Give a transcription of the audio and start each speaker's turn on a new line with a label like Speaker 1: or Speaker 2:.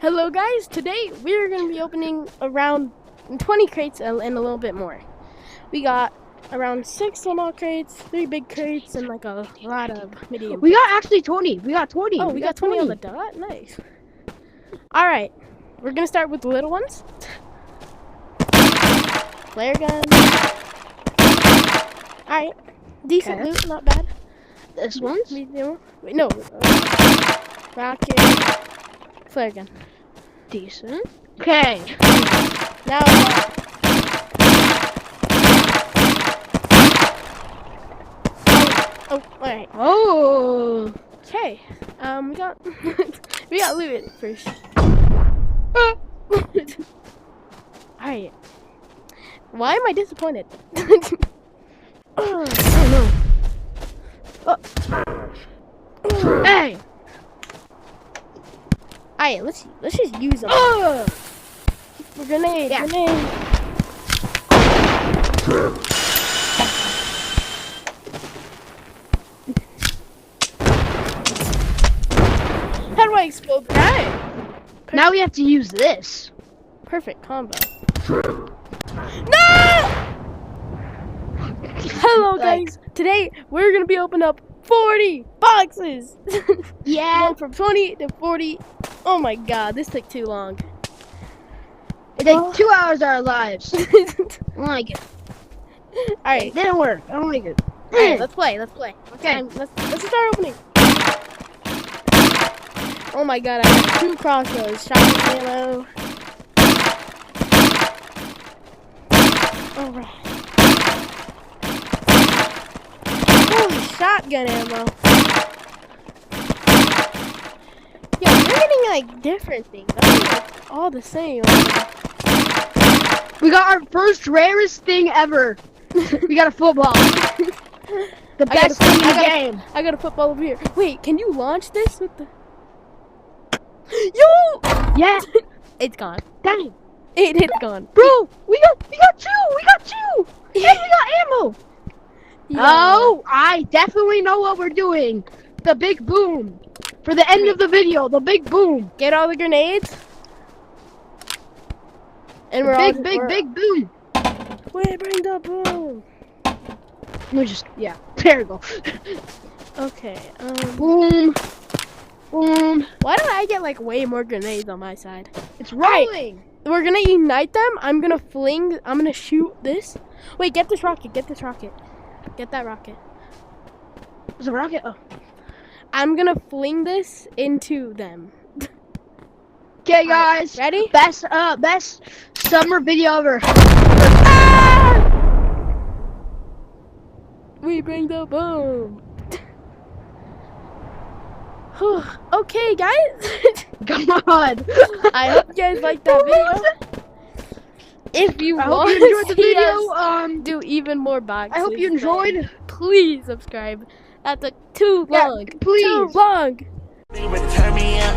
Speaker 1: Hello guys, today we're going to be opening around 20 crates and a little bit more. We got around 6 small crates, 3 big crates, and like a lot of medium.
Speaker 2: We got actually 20. We got 20.
Speaker 1: Oh, we got 20 on the dot? Nice. Alright, we're going to start with the little ones. Flare gun. Alright, decent loot, not bad.
Speaker 2: This one's?
Speaker 1: Medium. Wait, no. Rocket. Flare gun.
Speaker 2: Decent. Okay.
Speaker 1: Now oh, alright.
Speaker 2: Oh.
Speaker 1: Okay. We got we got loot first. Alright. Why am I disappointed?
Speaker 2: Oh no. Oh. Hey.
Speaker 1: Alright, let's just use them. Grenade. How do I explode? Alright.
Speaker 2: Now we have to use this.
Speaker 1: Perfect combo. No! Hello guys. Today we're gonna be opening up 40 boxes.
Speaker 2: Yeah.
Speaker 1: Going from 20 to 40. Oh my god, this took too long.
Speaker 2: It takes 2 hours of our lives. I don't like it.
Speaker 1: Alright.
Speaker 2: It didn't work. I don't like it.
Speaker 1: Alright, let's play.
Speaker 2: Okay.
Speaker 1: Let's start opening. Oh my god, I have 2 crossbows. Shotgun ammo. Alright. Holy shotgun ammo. Yo, we're getting like different things. I mean, like all the same.
Speaker 2: We got our first rarest thing ever. We got a football. The best thing in the game.
Speaker 1: I got a football over here. Wait, can you launch this with the... Yo!
Speaker 2: Yeah.
Speaker 1: It's gone.
Speaker 2: Dang.
Speaker 1: It's gone.
Speaker 2: Bro, we got 2. We got 2. And we got ammo.
Speaker 1: Yeah.
Speaker 2: Oh, I definitely know what we're doing. The big boom. For the end of the video, the big boom.
Speaker 1: Get all the grenades. And we're
Speaker 2: big boom.
Speaker 1: Wait, bring the boom.
Speaker 2: We just, yeah, there we go.
Speaker 1: Okay,
Speaker 2: Boom. Boom.
Speaker 1: why do I get like way more grenades on my side?
Speaker 2: It's rolling.
Speaker 1: We're gonna ignite them. I'm gonna shoot this. Wait, get this rocket. Get that rocket.
Speaker 2: There's a rocket. Oh.
Speaker 1: I'm gonna fling this into them.
Speaker 2: Okay, guys.
Speaker 1: Ready?
Speaker 2: Best summer video ever.
Speaker 1: We bring the boom. Okay, guys.
Speaker 2: Come on.
Speaker 1: I hope you guys liked that video. If you
Speaker 2: I hope
Speaker 1: want
Speaker 2: you enjoyed the
Speaker 1: to see
Speaker 2: video.
Speaker 1: us do even more boxes,
Speaker 2: I hope you enjoyed.
Speaker 1: Please subscribe. That took too long.
Speaker 2: Please.
Speaker 1: Too long.
Speaker 3: They would turn me up.